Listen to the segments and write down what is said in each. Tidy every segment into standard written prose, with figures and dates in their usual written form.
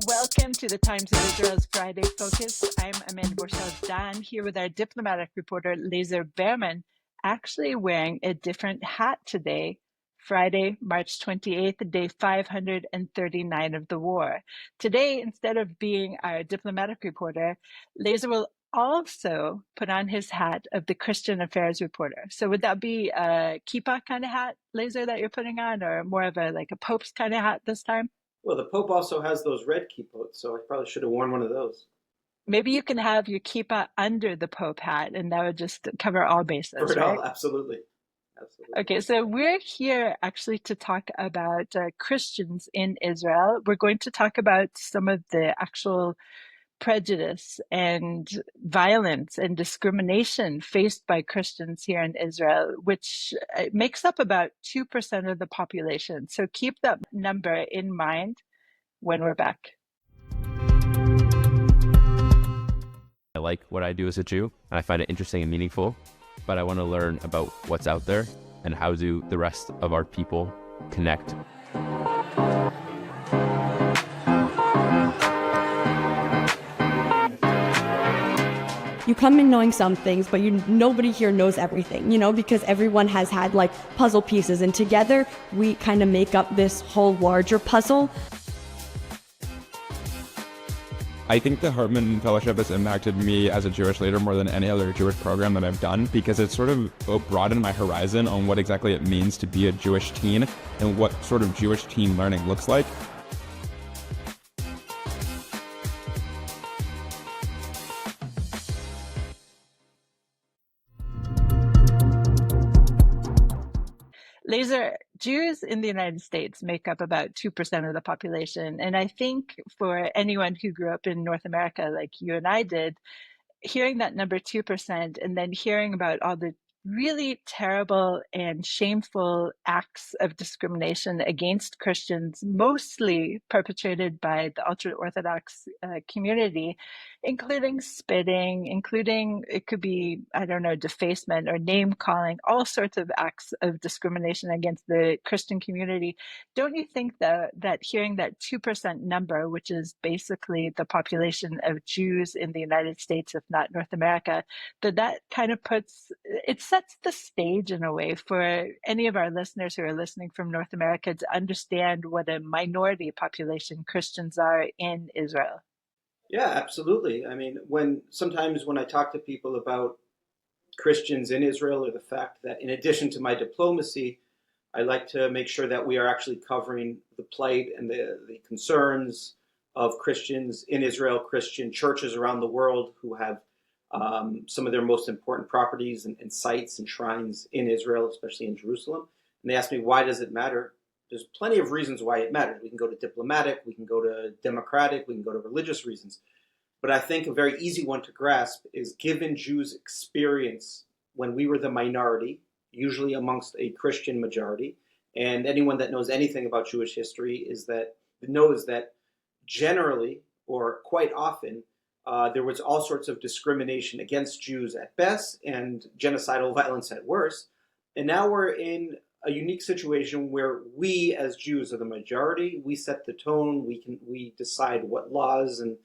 Welcome to the Times of Israel's Friday Focus. I'm Amanda Borschel-Dan here with our diplomatic reporter, Lazar Berman, actually wearing a different hat today, Friday, March 28th, day 539 of the war. Today, instead of being our diplomatic reporter, Lazar will also put on his hat of the Christian affairs reporter. So would that be a kippah kind of hat, Lazar, that you're putting on, or more of a Pope's kind of hat this time? Well, the Pope also has those red keyboards, so I probably should have worn one of those. Maybe you can have your kippah under the Pope hat, and that would just cover all For bases, it all, right? absolutely. Absolutely. Okay, so we're here actually to talk about Christians in Israel. We're going to talk about some of the actual prejudice and violence and discrimination faced by Christians here in Israel, which makes up about 2% of the population. So keep that number in mind when we're back. I like what I do as a Jew, and I find it interesting and meaningful, but I want to learn about what's out there and how do the rest of our people connect. You come in knowing some things, but nobody here knows everything, because everyone has had puzzle pieces, and together we kind of make up this whole larger puzzle. I think the Hartman Fellowship has impacted me as a Jewish leader more than any other Jewish program that I've done, because it's sort of broadened my horizon on what exactly it means to be a Jewish teen and what sort of Jewish teen learning looks like. Lazar, Jews in the United States make up about 2% of the population. And I think for anyone who grew up in North America like you and I did, hearing that number 2% and then hearing about all the really terrible and shameful acts of discrimination against Christians, mostly perpetrated by the ultra-Orthodox community, including spitting, including, it could be, I don't know, defacement or name calling, all sorts of acts of discrimination against the Christian community. Don't you think that hearing that 2% number, which is basically the population of Jews in the United States, if not North America, that kind of sets the stage in a way for any of our listeners who are listening from North America to understand what a minority population Christians are in Israel? Yeah, absolutely. I mean, sometimes when I talk to people about Christians in Israel, or the fact that in addition to my diplomacy, I like to make sure that we are actually covering the plight and the concerns of Christians in Israel, Christian churches around the world who have some of their most important properties and sites and shrines in Israel, especially in Jerusalem. And they ask me, why does it matter? There's plenty of reasons why it matters. We can go to diplomatic, we can go to democratic, we can go to religious reasons. But I think a very easy one to grasp is, given Jews' experience when we were the minority, usually amongst a Christian majority, and anyone that knows anything about Jewish history knows that generally, or quite often, there was all sorts of discrimination against Jews at best and genocidal violence at worst. And now we're in a unique situation where we as Jews are the majority. We set the tone. We decide what laws and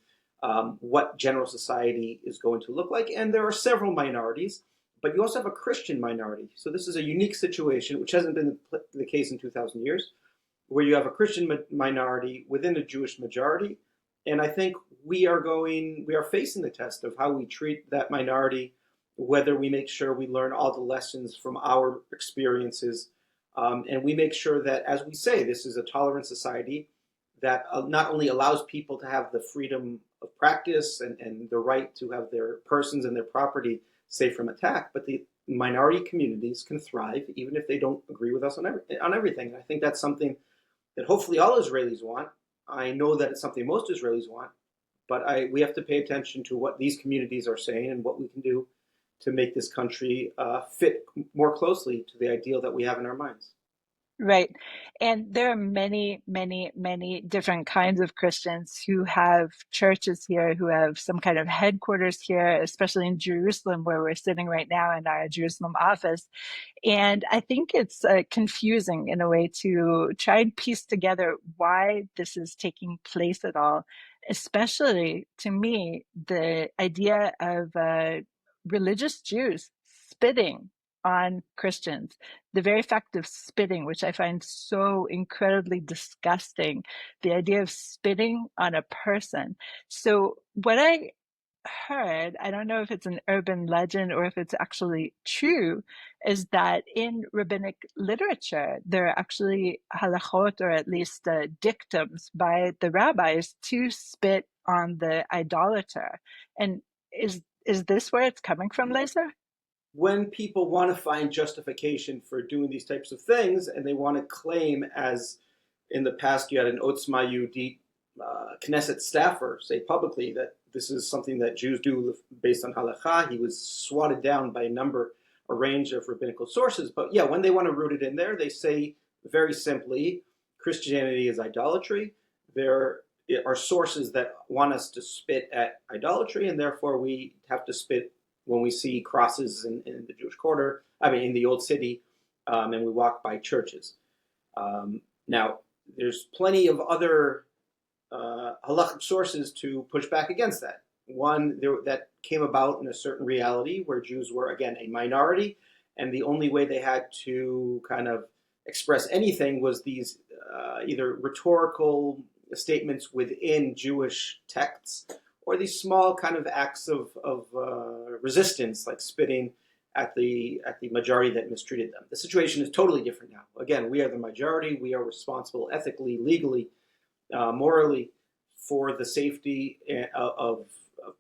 what general society is going to look like. And there are several minorities, but you also have a Christian minority. So this is a unique situation, which hasn't been the case in 2,000 years, where you have a Christian minority within a Jewish majority. And I think we are facing the test of how we treat that minority, whether we make sure we learn all the lessons from our experiences, and we make sure that, as we say, this is a tolerant society that not only allows people to have the freedom of practice and the right to have their persons and their property safe from attack, but the minority communities can thrive even if they don't agree with us on everything. And I think that's something that hopefully all Israelis want. I know that it's something most Israelis want, but we have to pay attention to what these communities are saying and what we can do to make this country fit more closely to the ideal that we have in our minds. Right. And there are many, many, many different kinds of Christians who have churches here, who have some kind of headquarters here, especially in Jerusalem, where we're sitting right now in our Jerusalem office. And I think it's confusing in a way to try and piece together why this is taking place at all. especially to me, the idea of religious Jews spitting on Christians, the very fact of spitting, which I find so incredibly disgusting, the idea of spitting on a person. So what I heard, I don't know if it's an urban legend or if it's actually true, is that in rabbinic literature, there are actually halachot, or at least dictums by the rabbis to spit on the idolater. And is this where it's coming from, Lazar? When people want to find justification for doing these types of things, and they want to claim, as in the past you had an Otzma Yehudit Knesset staffer say publicly that this is something that Jews do based on halakha, he was swatted down by a range of rabbinical sources. But yeah, when they want to root it in there, they say very simply, Christianity is idolatry. There are sources that want us to spit at idolatry, and therefore we have to spit when we see crosses in the Jewish quarter, in the Old City, and we walk by churches. Now, there's plenty of other halachic sources to push back against that. One that came about in a certain reality where Jews were, again, a minority, and the only way they had to kind of express anything was these either rhetorical statements within Jewish texts, or these small kind of acts of resistance, like spitting at the majority that mistreated them. The situation is totally different now. Again, we are the majority. We are responsible ethically, legally, morally, for the safety of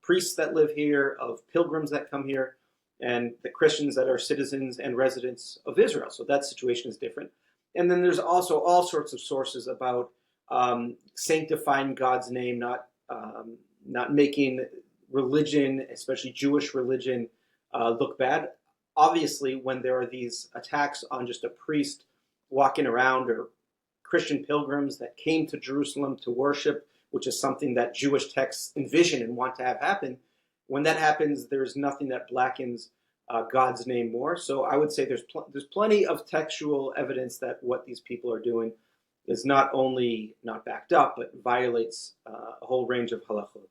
priests that live here, of pilgrims that come here, and the Christians that are citizens and residents of Israel. So that situation is different. And then there's also all sorts of sources about sanctifying God's name, not making religion, especially Jewish religion, look bad. Obviously, when there are these attacks on just a priest walking around, or Christian pilgrims that came to Jerusalem to worship, which is something that Jewish texts envision and want to have happen, when that happens, there's nothing that blackens God's name more. So I would say there's plenty of textual evidence that what these people are doing is not only not backed up, but violates a whole range of halachot.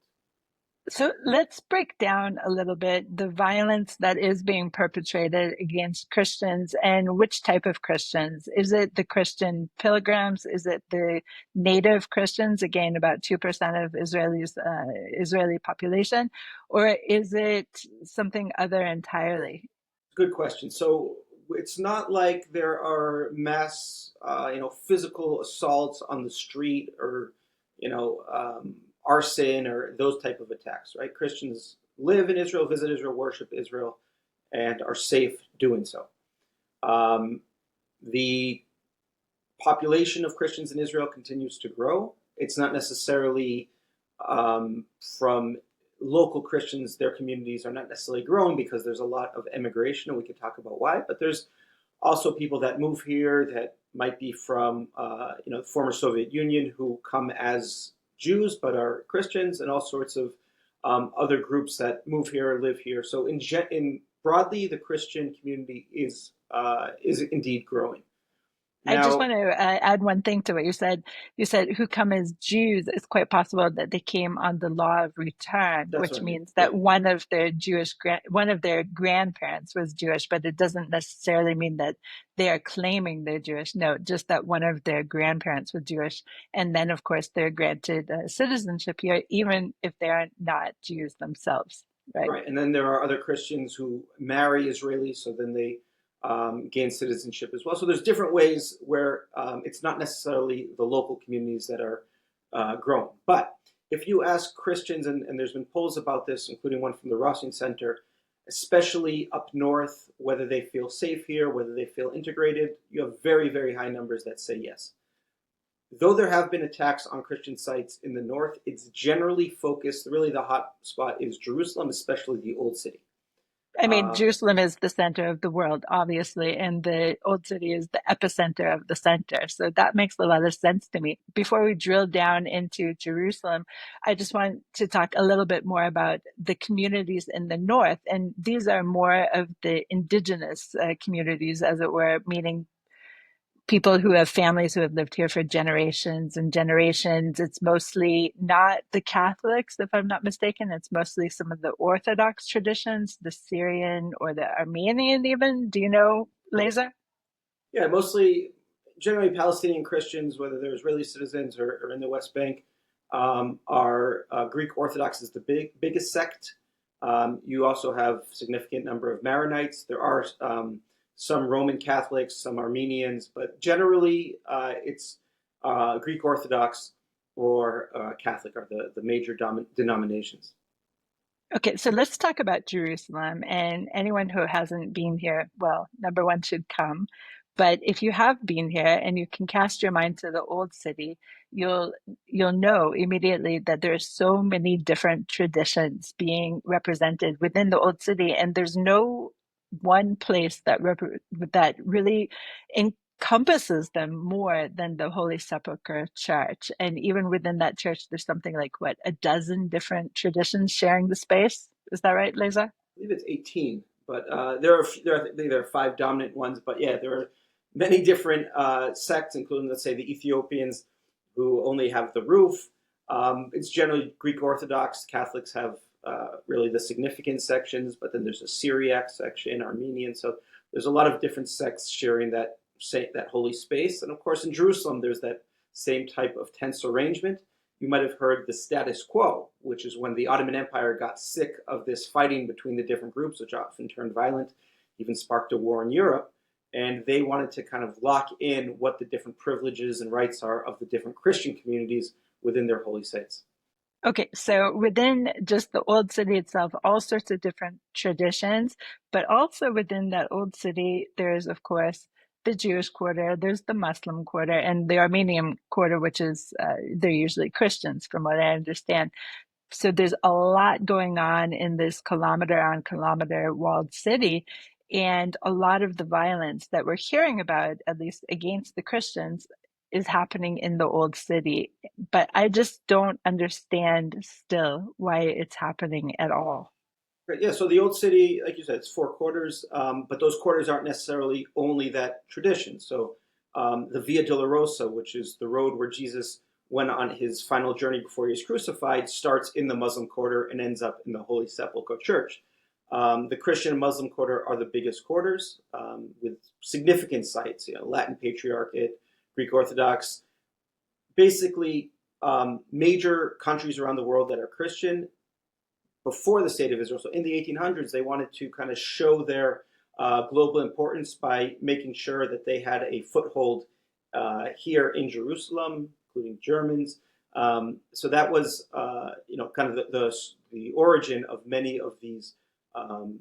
So let's break down a little bit the violence that is being perpetrated against Christians, and which type of Christians. Is it the Christian pilgrims? Is it the native Christians, again, about 2% of Israeli population? Or is it something other entirely? Good question. So it's not like there are mass, physical assaults on the street, or, arson, or those type of attacks, right? Christians live in Israel, visit Israel, worship Israel, and are safe doing so. The population of Christians in Israel continues to grow. It's not necessarily from local Christians, their communities are not necessarily growing because there's a lot of immigration, and we could talk about why, but there's also people that move here that might be from the former Soviet Union, who come as Jews but are Christians, and all sorts of other groups that move here, live here. So in broadly, the Christian community is indeed growing. I just want to add one thing to what you said. You said who come as Jews. It's quite possible that they came on the law of return, which means that one of their grandparents was Jewish, but it doesn't necessarily mean that they are claiming they're Jewish. No, just that one of their grandparents was Jewish, and then of course they're granted citizenship here, even if they are not Jews themselves. Right, and then there are other Christians who marry Israelis, so then they gain citizenship as well. So there's different ways where it's not necessarily the local communities that are growing. But if you ask Christians, and there's been polls about this, including one from the Rossing Center, especially up north, whether they feel safe here, whether they feel integrated, you have very, very high numbers that say yes. Though there have been attacks on Christian sites in the north, it's generally focused, really the hot spot is Jerusalem, especially the Old City. I mean, Jerusalem is the center of the world, obviously, and the Old City is the epicenter of the center. So that makes a lot of sense to me. Before we drill down into Jerusalem, I just want to talk a little bit more about the communities in the north. And these are more of the indigenous communities, as it were, meaning people who have families who have lived here for generations and generations. It's mostly not the Catholics, if I'm not mistaken. It's mostly some of the Orthodox traditions, the Syrian or the Armenian even. Do you know, Lazar? Yeah, mostly, generally Palestinian Christians, whether they're Israeli citizens or in the West Bank, are Greek Orthodox is the biggest sect. You also have significant number of Maronites. There are some Roman Catholics, some Armenians, but generally it's Greek Orthodox or Catholic are the major denominations. Okay, so let's talk about Jerusalem. And anyone who hasn't been here, well, number one, should come. But if you have been here and you can cast your mind to the old city, you'll know immediately that there's so many different traditions being represented within the old city, and there's no one place that really encompasses them more than the Holy Sepulchre Church. And even within that church, there's something like, what, a dozen different traditions sharing the space? Is that right, Leza? I believe it's 18, but there are five dominant ones. But yeah, there are many different sects, including, let's say, the Ethiopians, who only have the roof. It's generally Greek Orthodox. Catholics have really the significant sections, but then there's a Syriac section, Armenian. So there's a lot of different sects sharing that holy space. And of course, in Jerusalem, there's that same type of tense arrangement. You might have heard the status quo, which is when the Ottoman Empire got sick of this fighting between the different groups, which often turned violent, even sparked a war in Europe. And they wanted to kind of lock in what the different privileges and rights are of the different Christian communities within their holy sites. Okay, so within just the old city itself, all sorts of different traditions, but also within that old city, there's, of course, the Jewish quarter, there's the Muslim quarter, and the Armenian quarter, which is, they're usually Christians, from what I understand. So there's a lot going on in this kilometer on kilometer walled city. And a lot of the violence that we're hearing about, at least against the Christians, is happening in the old city. But I just don't understand still why it's happening at all. Right, yeah, so the old city, like you said, it's four quarters, but those quarters aren't necessarily only that tradition. So the Via Dolorosa, which is the road where Jesus went on his final journey before he was crucified, starts in the Muslim quarter and ends up in the Holy Sepulchre Church. The Christian and Muslim quarter are the biggest quarters with significant sites, Latin Patriarchate, Greek Orthodox, basically major countries around the world that are Christian before the state of Israel. So in the 1800s, they wanted to kind of show their global importance by making sure that they had a foothold here in Jerusalem, including Germans. So that was, kind of the origin of many of these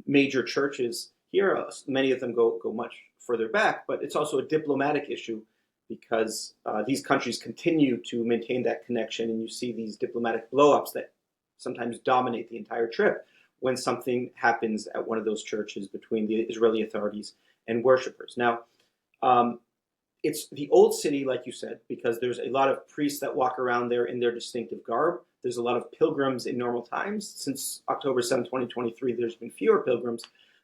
major churches here. Many of them go much further back, but it's also a diplomatic issue because these countries continue to maintain that connection, and you see these diplomatic blowups that sometimes dominate the entire trip when something happens at one of those churches between the Israeli authorities and worshipers. Now, it's the old city, like you said, because there's a lot of priests that walk around there in their distinctive garb. There's a lot of pilgrims in normal times. Since October 7, 2023, there's been fewer pilgrims,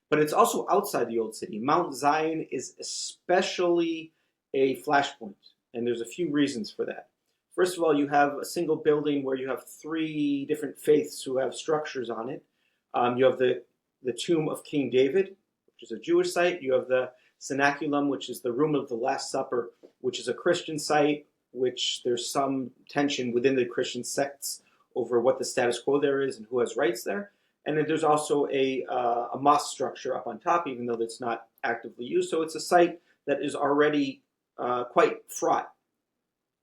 but it's also outside the old city. Mount Zion is especially a flashpoint, and there's a few reasons for that. First of all, you have a single building where you have three different faiths who have structures on it. You have the tomb of King David, which is a Jewish site. You have the Cenaculum, which is the room of the Last Supper, which is a Christian site, which there's some tension within the Christian sects over what the status quo there is and who has rights there. And then there's also a mosque structure up on top, even though that's not actively used. So it's a site that is already quite fraught.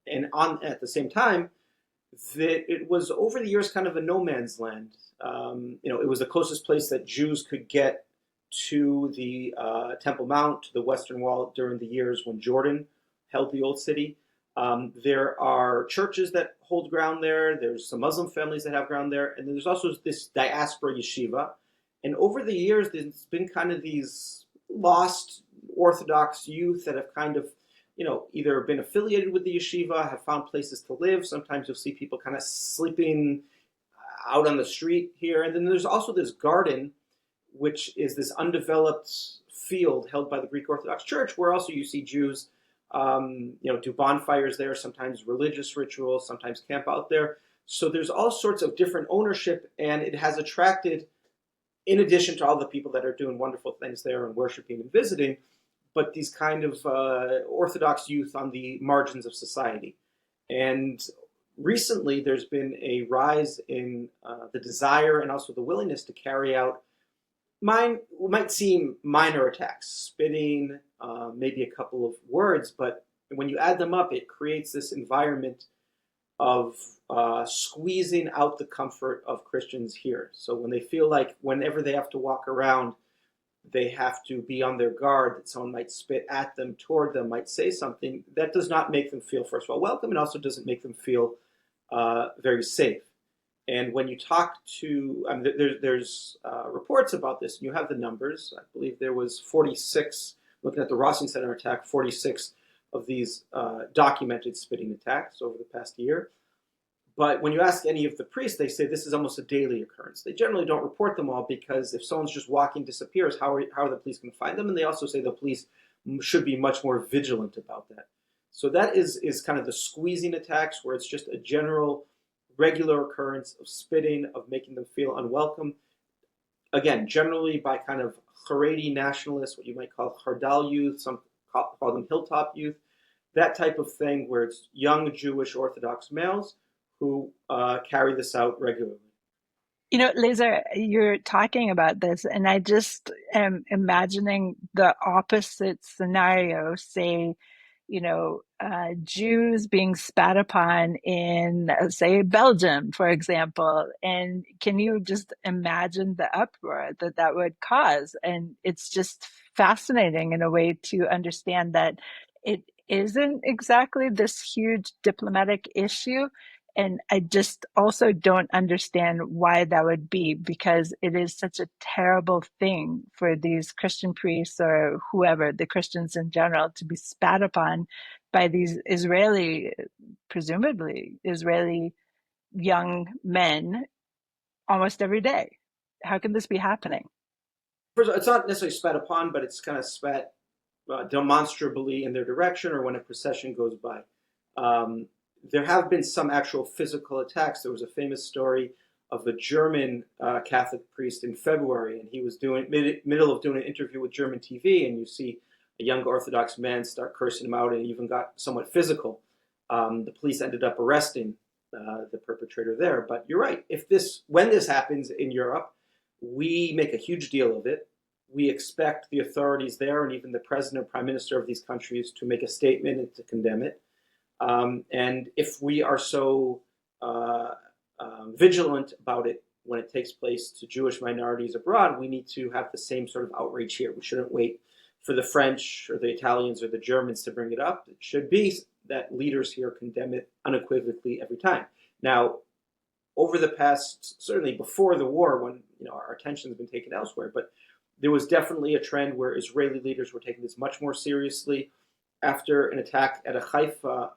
And at the same time, it was over the years kind of a no man's land. It was the closest place that Jews could get to the Temple Mount, to the Western Wall during the years when Jordan held the old city. There are churches that hold ground there. There's some Muslim families that have ground there. And then there's also this diaspora yeshiva. And over the years, there's been kind of these lost Orthodox youth that have kind of either been affiliated with the yeshiva, have found places to live. Sometimes you'll see people kind of sleeping out on the street here. And then there's also this garden, which is this undeveloped field held by the Greek Orthodox Church, where also you see Jews do bonfires there, sometimes religious rituals, sometimes camp out there. So there's all sorts of different ownership, and it has attracted, in addition to all the people that are doing wonderful things there and worshiping and visiting, but these kind of Orthodox youth on the margins of society. And recently, there's been a rise in the desire and also the willingness to carry out what might seem minor attacks, spitting, maybe a couple of words, but when you add them up, it creates this environment of squeezing out the comfort of Christians here. So when they feel like whenever they have to walk around, they have to be on their guard that someone might spit at them, toward them, might say something, that does not make them feel, first of all, welcome, and also doesn't make them feel very safe. And when you talk to, there's reports about this, and you have the numbers. I believe there was 46, looking at the Rossing Center attack, 46 of these documented spitting attacks over the past year. But when you ask any of the priests, they say this is almost a daily occurrence. They generally don't report them all because if someone's just walking, disappears, how are the police going to find them? And they also say the police should be much more vigilant about that. So that is kind of the squeezing attacks, where it's just a general, regular occurrence of spitting, of making them feel unwelcome. Again, generally by kind of Haredi nationalists, what you might call Hardal youth, some call them hilltop youth, that type of thing, where it's young Jewish Orthodox males who carry this out regularly. Lazar, you're talking about this, and I just am imagining the opposite scenario, say, Jews being spat upon in, say, Belgium, for example. And can you just imagine the uproar that would cause? And it's just fascinating in a way to understand that it isn't exactly this huge diplomatic issue. And I just also don't understand why that would be, because it is such a terrible thing for these Christian priests or whoever, the Christians in general, to be spat upon by these presumably Israeli young men almost every day. How can this be happening? First of all, it's not necessarily spat upon, but it's kind of spat demonstrably in their direction or when a procession goes by. There have been some actual physical attacks. There was a famous story of a German Catholic priest in February, and he was middle of doing an interview with German TV, and you see a young Orthodox man start cursing him out, and even got somewhat physical. The police ended up arresting the perpetrator there. But you're right. When this happens in Europe, we make a huge deal of it. We expect the authorities there, and even the president and prime minister of these countries, to make a statement and to condemn it. And if we are so vigilant about it when it takes place to Jewish minorities abroad, we need to have the same sort of outrage here. We shouldn't wait for the French or the Italians or the Germans to bring it up. It should be that leaders here condemn it unequivocally every time. Now, over the past, certainly before the war, when our attention has been taken elsewhere, but there was definitely a trend where Israeli leaders were taking this much more seriously. After an attack at a Haifa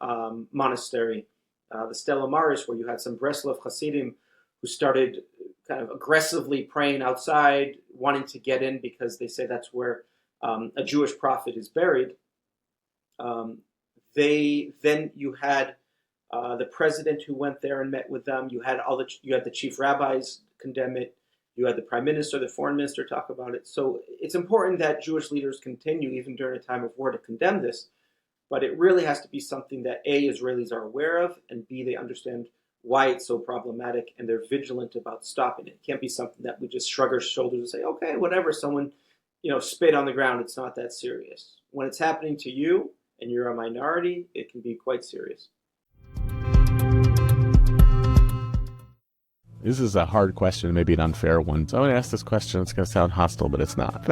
monastery, the Stella Maris, where you had some Breslov Hasidim who started kind of aggressively praying outside, wanting to get in because they say that's where a Jewish prophet is buried. Then you had the president who went there and met with them. You had the chief rabbis condemn it. You had the prime minister, the foreign minister talk about it. So it's important that Jewish leaders continue, even during a time of war, to condemn this. But it really has to be something that A, Israelis are aware of, and B, they understand why it's so problematic, and they're vigilant about stopping it. It can't be something that we just shrug our shoulders and say, okay, whatever, someone spit on the ground, it's not that serious. When it's happening to you and you're a minority, it can be quite serious. This is a hard question, maybe an unfair one. So I'm going to ask this question. It's going to sound hostile, but it's not.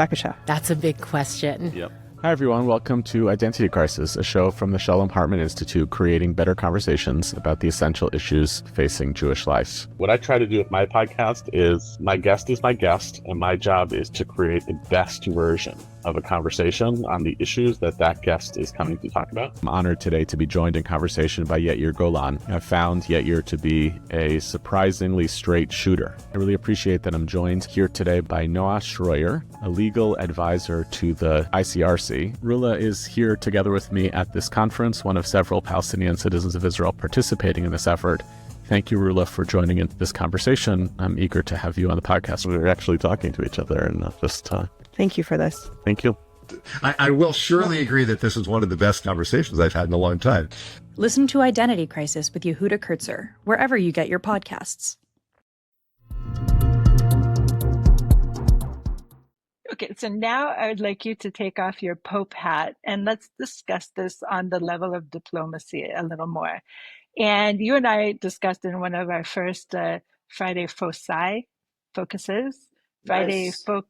That's a big question. Yep. Hi, everyone. Welcome to Identity Crisis, a show from the Shalom Hartman Institute, creating better conversations about the essential issues facing Jewish life. What I try to do with my podcast is my guest is my guest, and my job is to create the best version of a conversation on the issues that guest is coming to talk about. I'm honored today to be joined in conversation by Yair Golan. I've found Yair to be a surprisingly straight shooter. I really appreciate that I'm joined here today by Noah Schroyer, a legal advisor to the ICRC. Rula is here together with me at this conference, one of several Palestinian citizens of Israel participating in this effort. Thank you, Rula, for joining in this conversation. I'm eager to have you on the podcast. We're actually talking to each other and not just... Thank you for this. Thank you. I will surely agree that this is one of the best conversations I've had in a long time. Listen to Identity Crisis with Yehuda Kurtzer, wherever you get your podcasts. Okay, so now I would like you to take off your Pope hat and let's discuss this on the level of diplomacy a little more. And you and I discussed in one of our first Friday focuses. Friday Nice. foci.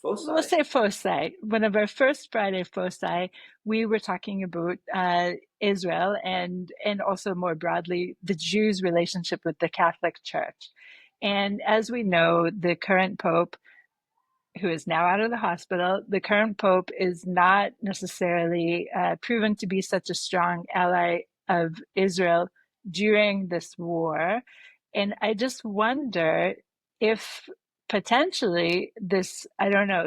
We'll say foci. One of our first Friday foci, we were talking about Israel and also more broadly the Jews' relationship with the Catholic Church. And as we know, the current Pope, who is now out of the hospital, the current Pope is not necessarily proven to be such a strong ally of Israel during this war. And I just wonder if potentially this,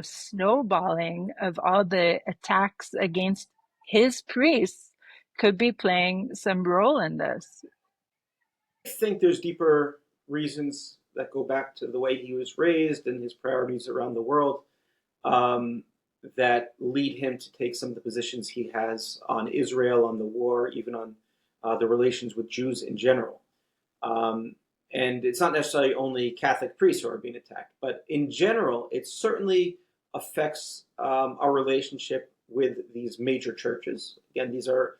snowballing of all the attacks against his priests could be playing some role in this. I think there's deeper reasons that go back to the way he was raised and his priorities around the world that lead him to take some of the positions he has on Israel, on the war, even on the relations with Jews in general. And it's not necessarily only Catholic priests who are being attacked, but in general, it certainly affects our relationship with these major churches. Again, these are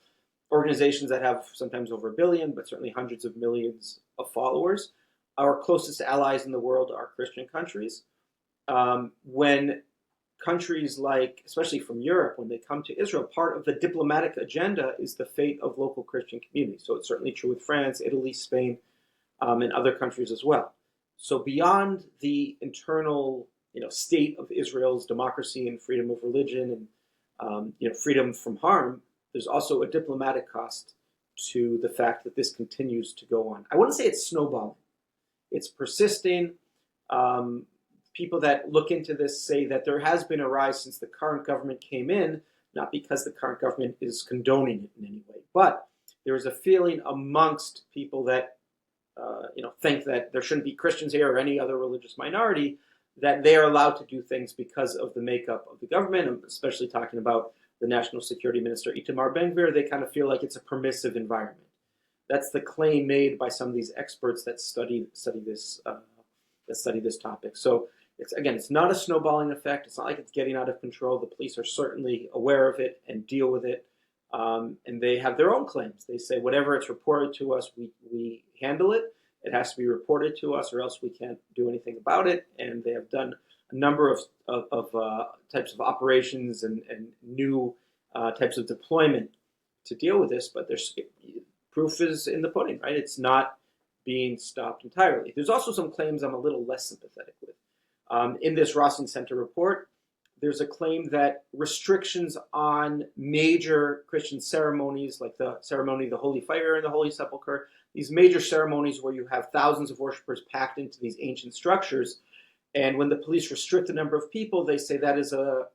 organizations that have sometimes over 1 billion, but certainly hundreds of millions of followers. Our closest allies in the world are Christian countries. When countries like, especially from Europe, when they come to Israel, part of the diplomatic agenda is the fate of local Christian communities. So it's certainly true with France, Italy, Spain, and other countries as well. So beyond the internal, state of Israel's democracy and freedom of religion and freedom from harm, there's also a diplomatic cost to the fact that this continues to go on. I wouldn't say it's snowballing. It's persisting. People that look into this say that there has been a rise since the current government came in, not because the current government is condoning it in any way, but there is a feeling amongst people that think that there shouldn't be Christians here or any other religious minority, that they are allowed to do things because of the makeup of the government. I'm especially talking about the National Security Minister Itamar Ben-Gvir. They kind of feel like it's a permissive environment. That's the claim made by some of these experts that study this topic. So it's not a snowballing effect. It's not like it's getting out of control. The police are certainly aware of it and deal with it, and they have their own claims. They say whatever it's reported to us, we handle it. It has to be reported to us, or else we can't do anything about it. And they have done a number of types of operations and new types of deployment to deal with this. But there's proof is in the pudding, right? It's not being stopped entirely. There's also some claims I'm a little less sympathetic with. In this Rossen Center report, there's a claim that restrictions on major Christian ceremonies, like the ceremony of the Holy Fire and the Holy Sepulchre, these major ceremonies where you have thousands of worshipers packed into these ancient structures, and when the police restrict the number of people, they say that is a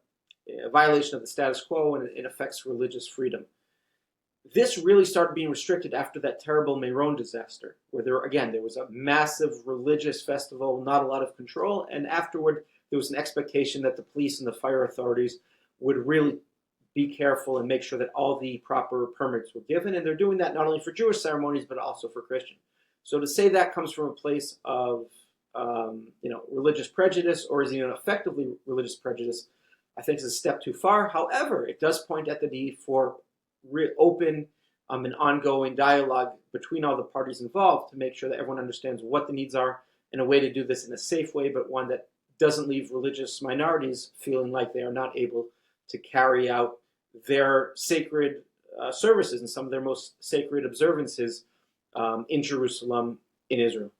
violation of the status quo and it affects religious freedom. This really started being restricted after that terrible Meron disaster, where there was a massive religious festival, not a lot of control, and afterward there was an expectation that the police and the fire authorities would really be careful and make sure that all the proper permits were given, and they're doing that not only for Jewish ceremonies but also for Christian. So to say that comes from a place of religious prejudice, or is even effectively religious prejudice, I think is a step too far. However, it does point at the need for open and ongoing dialogue between all the parties involved to make sure that everyone understands what the needs are, and a way to do this in a safe way, but one that doesn't leave religious minorities feeling like they are not able to carry out their sacred services and some of their most sacred observances in Jerusalem, in Israel.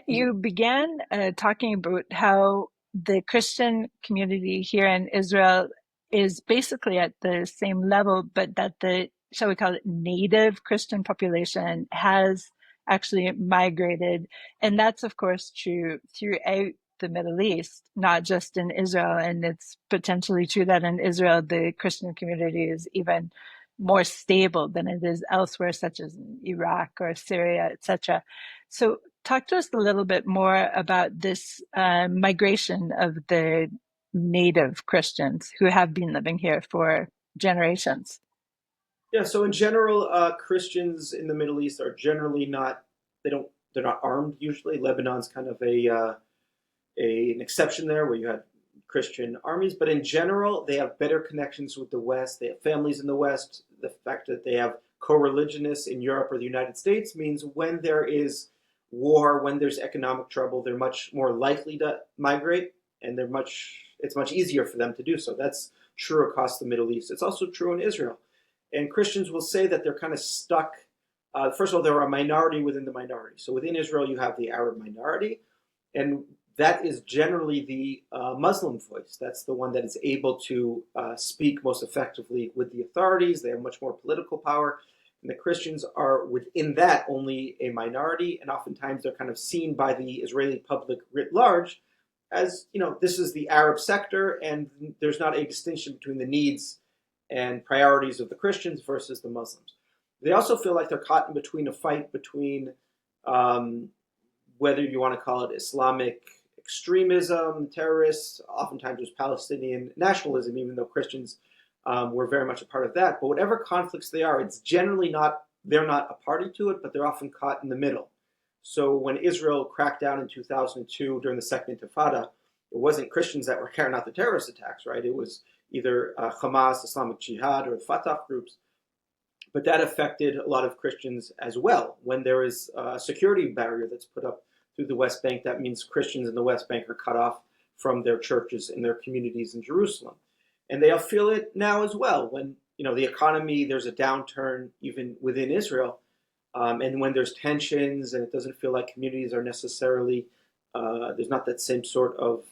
You began talking about how the Christian community here in Israel is basically at the same level, but that the, shall we call it, native Christian population has actually migrated. And that's, of course, true throughout the Middle East, not just in Israel. And it's potentially true that in Israel, the Christian community is even more stable than it is elsewhere, such as in Iraq or Syria, etc. So talk to us a little bit more about this migration of the native Christians who have been living here for generations. Yeah, so in general, Christians in the Middle East are generally not, they're not armed usually. Lebanon's kind of an exception there where you had Christian armies, but in general, they have better connections with the West. They have families in the West. The fact that they have co-religionists in Europe or the United States means when there is war, when there's economic trouble, they're much more likely to migrate, and it's much easier for them to do so. That's true across the Middle East. It's also true in Israel. And Christians will say that they're kind of stuck. First of all, they're a minority within the minority. So within Israel, you have the Arab minority, and that is generally the Muslim voice. That's the one that is able to speak most effectively with the authorities. They have much more political power. And the Christians are within that only a minority, and oftentimes they're kind of seen by the Israeli public writ large as, this is the Arab sector, and there's not a distinction between the needs and priorities of the Christians versus the Muslims. They also feel like they're caught in between a fight between whether you want to call it Islamic extremism, terrorists, oftentimes there's Palestinian nationalism, even though Christians were very much a part of that. But whatever conflicts they are, it's generally they're not a party to it, but they're often caught in the middle. So when Israel cracked down in 2002 during the Second Intifada, it wasn't Christians that were carrying out the terrorist attacks, right? It was either Hamas, Islamic Jihad, or the Fatah groups. But that affected a lot of Christians as well. When there is a security barrier that's put up through the West Bank, that means Christians in the West Bank are cut off from their churches and their communities in Jerusalem. And they'll feel it now as well when, the economy, there's a downturn even within Israel. And when there's tensions and it doesn't feel like communities are necessarily, there's not that same sort of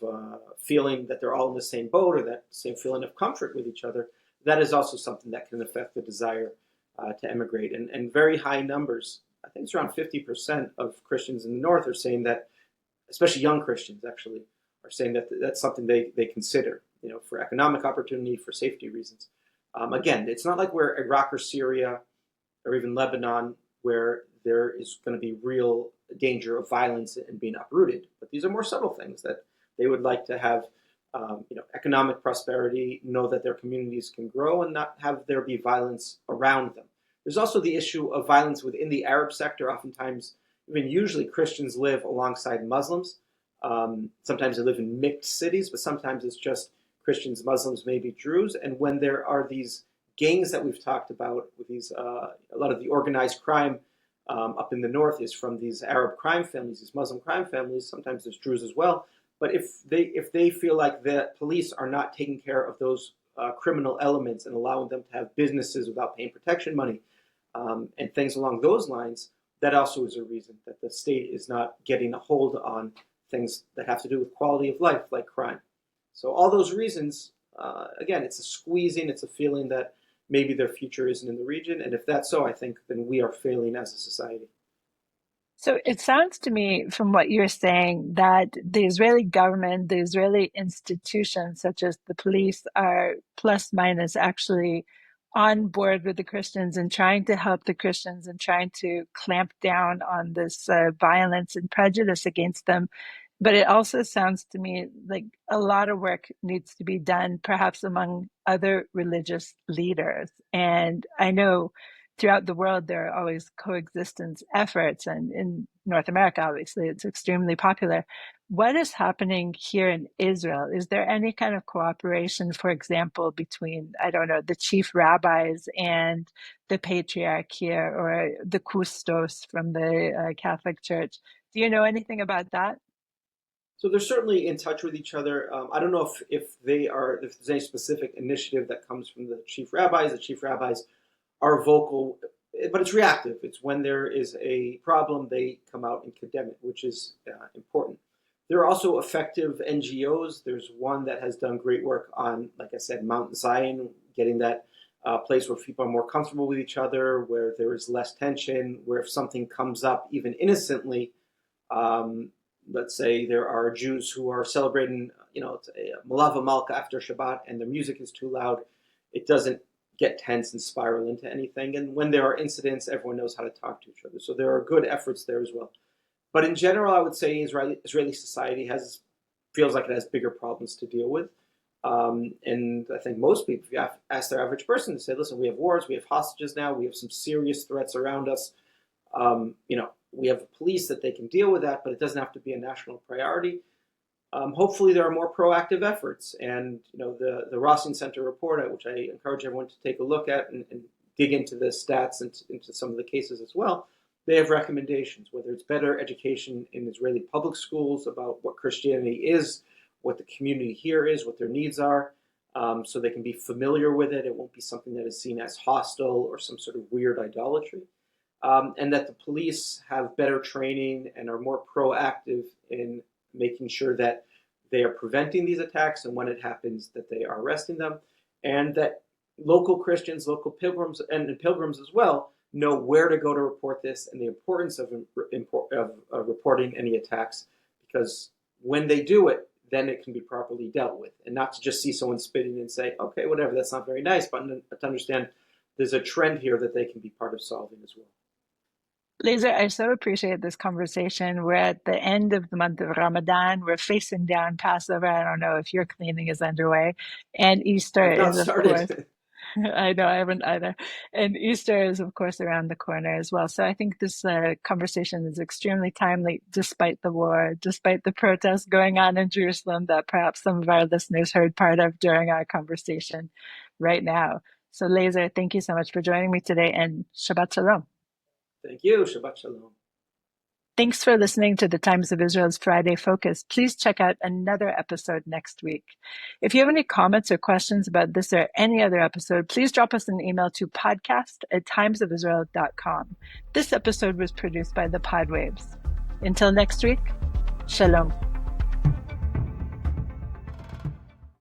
feeling that they're all in the same boat or that same feeling of comfort with each other, that is also something that can affect the desire to emigrate. And very high numbers, I think it's around 50% of Christians in the North are saying that, especially young Christians actually, are saying that that's something they consider, for economic opportunity, for safety reasons. Again, it's not like we're Iraq or Syria or even Lebanon where there is going to be real danger of violence and being uprooted. But these are more subtle things that they would like to have, economic prosperity, know that their communities can grow and not have there be violence around them. There's also the issue of violence within the Arab sector. Oftentimes, usually Christians live alongside Muslims. Sometimes they live in mixed cities, but sometimes it's just Christians, Muslims, maybe Druze. And when there are these gangs that we've talked about with these, a lot of the organized crime up in the north is from these Arab crime families, these Muslim crime families. Sometimes there's Druze as well. But if they feel like the police are not taking care of those criminal elements and allowing them to have businesses without paying protection money and things along those lines, that also is a reason that the state is not getting a hold on things that have to do with quality of life, like crime. So all those reasons, again, it's a squeezing, it's a feeling that maybe their future isn't in the region. And if that's so, I think then we are failing as a society. So it sounds to me from what you're saying that the Israeli government, the Israeli institutions, such as the police, are plus minus actually on board with the Christians and trying to help the Christians and trying to clamp down on this violence and prejudice against them. But it also sounds to me like a lot of work needs to be done, perhaps among other religious leaders. And I know throughout the world, there are always coexistence efforts. And in North America, obviously, it's extremely popular. What is happening here in Israel? Is there any kind of cooperation, for example, between, I don't know, the chief rabbis and the patriarch here or the custos from the Catholic Church? Do you know anything about that? So they're certainly in touch with each other. I don't know if there's any specific initiative that comes from the chief rabbis. The chief rabbis are vocal, but it's reactive. It's when there is a problem, they come out and condemn it, which is important. There are also effective NGOs. There's one that has done great work on, like I said, Mount Zion, getting that place where people are more comfortable with each other, where there is less tension, where if something comes up even innocently, let's say there are Jews who are celebrating, it's a Malava Malka after Shabbat and their music is too loud, it doesn't get tense and spiral into anything. And when there are incidents, everyone knows how to talk to each other. So there are good efforts there as well. But in general, I would say Israeli society feels like it has bigger problems to deal with. And I think most people, if you ask their average person, to say, listen, we have wars, we have hostages now, we have some serious threats around us. We have police that they can deal with that, but it doesn't have to be a national priority. Hopefully there are more proactive efforts. And, the Rossing Center report, which I encourage everyone to take a look at and dig into the stats and into some of the cases as well, they have recommendations, whether it's better education in Israeli public schools about what Christianity is, what the community here is, what their needs are, so they can be familiar with it. It won't be something that is seen as hostile or some sort of weird idolatry. And that the police have better training and are more proactive in making sure that they are preventing these attacks, and when it happens, that they are arresting them, and that local Christians, local pilgrims, and pilgrims as well, know where to go to report this and the importance of reporting any attacks, because when they do it, then it can be properly dealt with, and not to just see someone spitting and say, okay, whatever, that's not very nice, but to understand there's a trend here that they can be part of solving as well. Lazar, I so appreciate this conversation. We're at the end of the month of Ramadan. We're facing down Passover. I don't know if your cleaning is underway. And Easter I've not is, of started. course, I know, I haven't either. And Easter is, of course, around the corner as well. So I think this conversation is extremely timely, despite the war, despite the protests going on in Jerusalem that perhaps some of our listeners heard part of during our conversation right now. So Lazar, thank you so much for joining me today, and Shabbat Shalom. Thank you. Shabbat Shalom. Thanks for listening to the Times of Israel's Friday Focus. Please check out another episode next week. If you have any comments or questions about this or any other episode, please drop us an email to podcast@timesofisrael.com. This episode was produced by the Podwaves. Until next week, Shalom.